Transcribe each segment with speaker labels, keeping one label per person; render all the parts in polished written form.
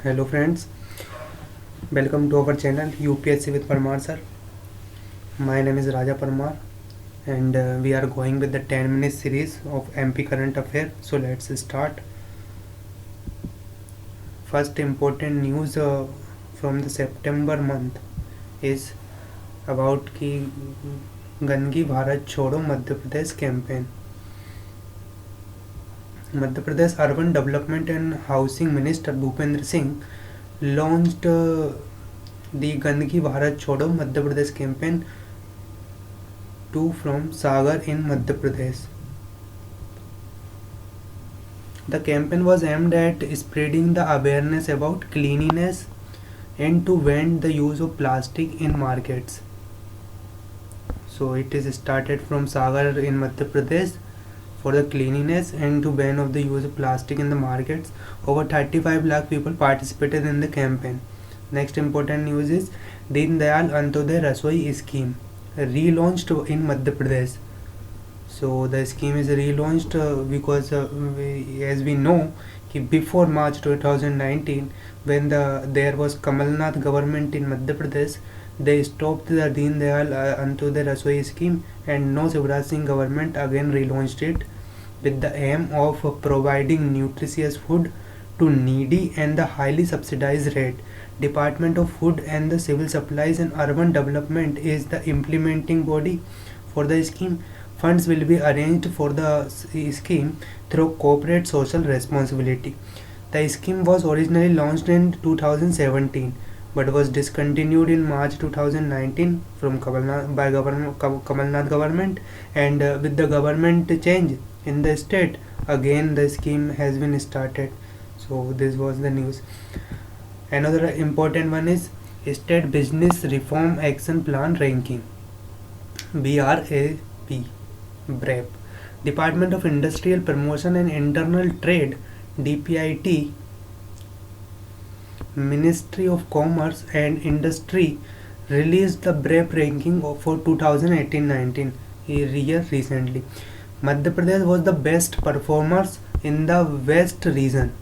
Speaker 1: Hello friends, welcome to our channel UPSC with Parmar sir. My name is Raja Parmar and we are going with the 10-minute series of MP current affair. So let's start. First important news from the September month is about ki गंदगी भारत छोड़ो Madhya Pradesh campaign. Madhya Pradesh Urban Development and Housing Minister Bhupendra Singh launched the Gandgi Bharat Chodo Madhya Pradesh campaign to from Sagar in Madhya Pradesh. The campaign was aimed at spreading the awareness about cleanliness and to ban the use of plastic in markets. So it is started from Sagar in Madhya Pradesh for the cleanliness and to ban of the use of plastic in the markets. Over 35 lakh people participated in the campaign. Next important news is Deen Dayal Antyodaya Rasoi scheme relaunched in Madhya Pradesh. So the scheme is relaunched because as we know before March 2019 when there was Kamalnath government in Madhya Pradesh, they stopped the Deen Dayal Antyodaya Rasoi scheme and no Shivraj Singh government again relaunched it with the aim of providing nutritious food to needy and the highly subsidized rate. Department of Food and the Civil Supplies and Urban Development is the implementing body for the scheme. Funds will be arranged for the scheme through corporate social responsibility. The scheme was originally launched in 2017 but was discontinued in March 2019 from Kamalnath government, and with the government change in the state again the scheme has been started. So this was the news. Another important one is State Business Reform Action Plan ranking, BRAP. BRAP, Department of Industrial Promotion and Internal Trade, DPIT, Ministry of Commerce and Industry released the BRAP ranking for 2018-19 year recently. Madhya Pradesh was the best performers in the West region,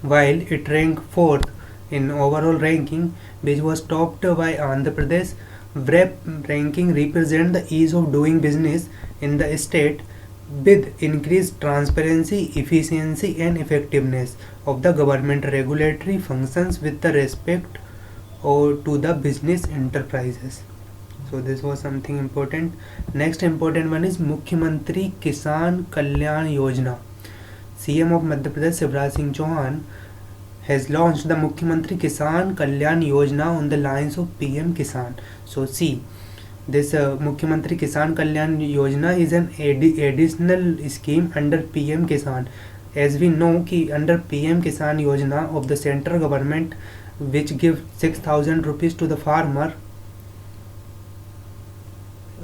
Speaker 1: while it ranked 4th in overall ranking, which was topped by Andhra Pradesh. BRAP ranking represents the ease of doing business in the state with increased transparency, efficiency and effectiveness of the government regulatory functions with the respect to the business enterprises. So this was something important. Next important one is Mukhyamantri Kisan Kalyan Yojana. CM of Madhya Pradesh Shivraj Singh Chauhan has launched the Mukhyamantri Kisan Kalyan Yojana on the lines of PM Kisan. So see, this Mukhyamantri Kisan Kalyan Yojana is an additional scheme under PM Kisan. As we know ki under PM Kisan Yojana of the central government, which gives 6,000 rupees to the farmer,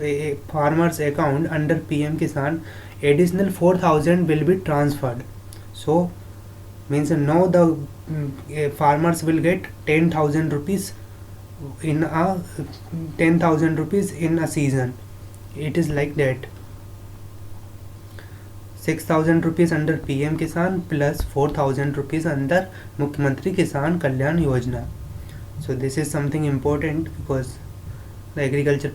Speaker 1: a farmer's account under PM Kisan, additional 4,000 will be transferred. So means now the farmers will get 10,000 rupees in a 10,000 rupees in a season. It is like that. 6,000 rupees under PM Kisan plus 4,000 rupees under Mukhyamantri Kisan Kalyan Yojana. So this is something important because the agriculture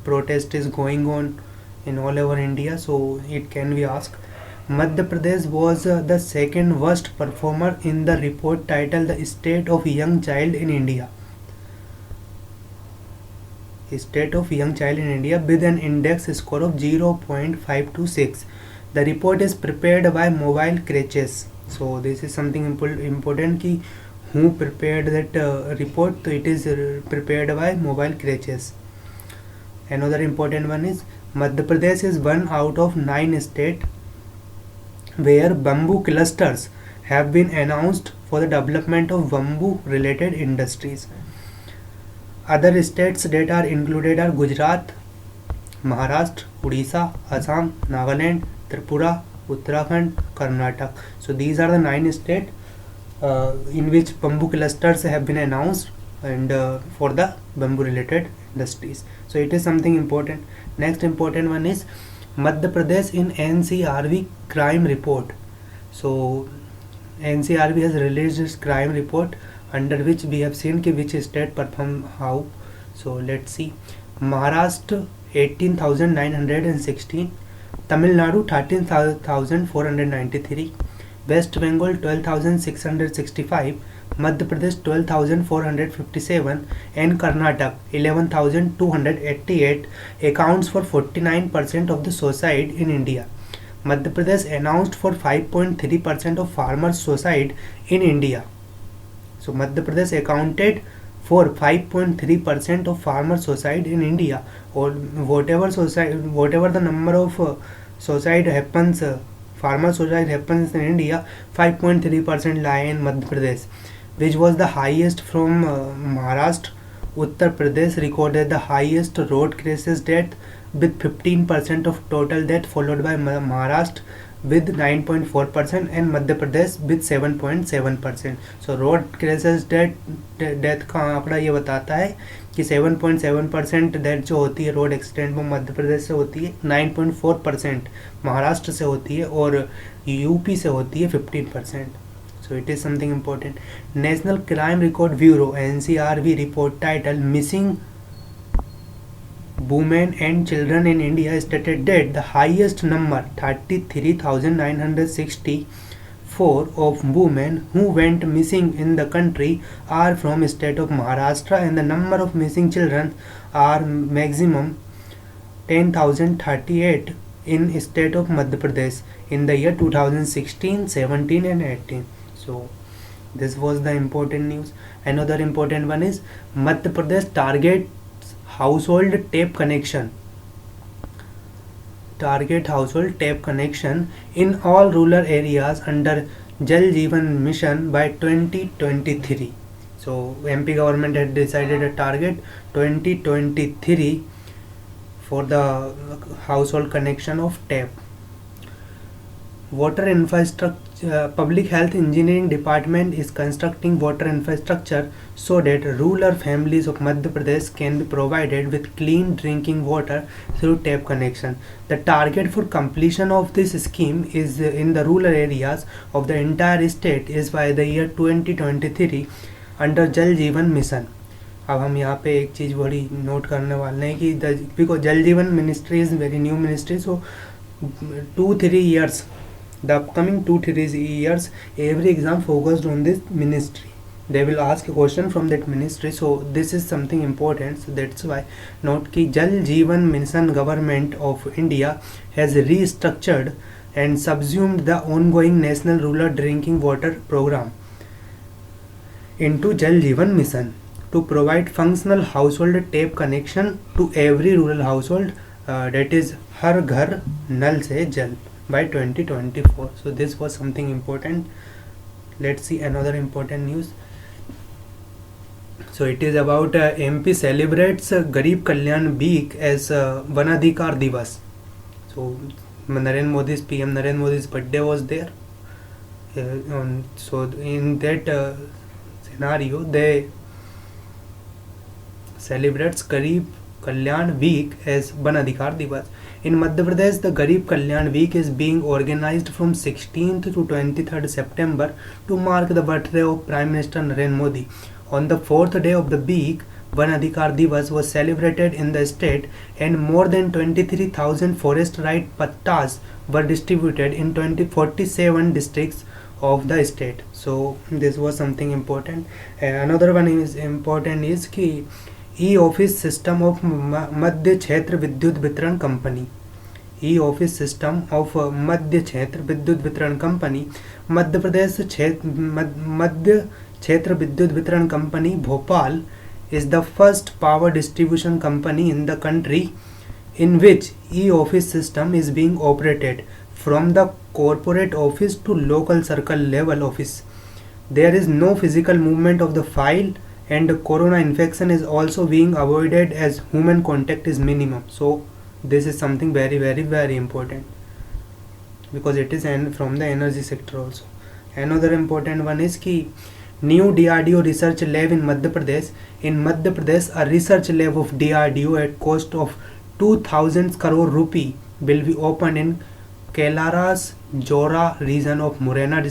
Speaker 1: protest is going on in all over India. So it can be asked. Madhya Pradesh was the second worst performer in the report titled The State of Young Child in India. State of Young Child in India with an index score of 0.526. The report is prepared by Mobile Crutches. So this is something important ki who prepared that report. So it is prepared by Mobile Crutches. Another important one is Madhya Pradesh is one out of 9 states where bamboo clusters have been announced for the development of bamboo related industries. Other states that are included are Gujarat, Maharashtra, Odisha, Assam, Nagaland, Tripura, Uttarakhand, Karnataka. So these are the 9 states in which bamboo clusters have been announced and for the bamboo related industries. So it is something important. Next important one is Madhya Pradesh in NCRV crime report. So NCRB has released its crime report, under which we have seen ki which state perform how. So let's see. Maharashtra 18,916, Tamil Nadu 13,493, West Bengal 12,665, Madhya Pradesh 12,457, and Karnataka 11,288 accounts for 49% of the suicide in India. Madhya Pradesh announced for 5.3% of farmer suicide in India. So Madhya Pradesh accounted for 5.3% of farmer suicide in India, or whatever the number of suicide happens, farmer suicide happens in India, 5.3% lie in Madhya Pradesh, which was the highest from Maharashtra. Uttar Pradesh recorded the highest road crashes death with 15% of total death, followed by Maharashtra with 9.4% and Madhya Pradesh with 7.7%. So road crashes death का आंकड़ा ये बताता है कि 7.7% death जो होती है road accident में मध्य प्रदेश से होती है, 9.4% महाराष्ट्र से होती है और यूपी से होती है 15%. So it is something important. National Crime Record Bureau NCRB report titled Missing Women and Children in India stated that the highest number, 33,964 of women who went missing in the country are from state of Maharashtra, and the number of missing children are maximum 10,038 in state of Madhya Pradesh in the year 2016, 17 and 18. So this was the important news. Another important one is Madhya Pradesh target household tap connection in all rural areas under Jal Jeevan Mission by 2023. So MP government had decided a target 2023 for the household connection of tap. Water infrastructure, Public Health Engineering Department is constructing water infrastructure so that rural families of Madhya Pradesh can be provided with clean drinking water through tap connection. The target for completion of this scheme is in the rural areas of the entire state is by the year 2023 under Jal Jeevan Mission. अब हम यहाँ पे एक चीज़ बड़ी note करने वाले हैं कि बिकॉज जल जीवन ministry is very new ministry, so 2-3 years, the upcoming 2-3 years, every exam focused on this ministry. They will ask a question from that ministry, so this is something important. So that's why note कि Jal Jeevan Mission government of India has restructured and subsumed the ongoing national rural drinking water program into Jal Jeevan Mission to provide functional household tap connection to every rural household, that is हर घर नल से जल by 2024. So this was something important. Let's see another important news. So it is about MP celebrates Garib Kalyan Week as Vanadhikar Divas. So PM Narendra Modi's birthday was there. So in that scenario, they celebrates Garib Kalyan Week as Vanadhikar Divas. In Madhya Pradesh, the Garib Kalyan Week is being organized from 16th to 23rd September to mark the birthday of Prime Minister Narendra Modi. On the 4th day of the week, Vanadhikar Divas was celebrated in the state, and more than 23,000 forest right pattas were distributed in 47 districts of the state. So this was something important. Another one is important is कि e-office system of Madhya Kshetra Vidyut Vitran Company. E-office system of Madhya Kshetra Vidyut Vitran Company. Madhya Pradesh Madhya Kshetra Vidyut Vitran Company Bhopal is the first power distribution company in the country in which e-office system is being operated from the corporate office to local circle level office. There is no physical movement of the file, and corona infection is also being avoided as human contact is minimum. So this is something very important because it is from the energy sector also. Another important one is कि new DRDO research lab in Madhya Pradesh. In Madhya Pradesh, a research lab of DRDO at cost of 2,000 crore rupee will be opened in Kelara's Jora region of Morena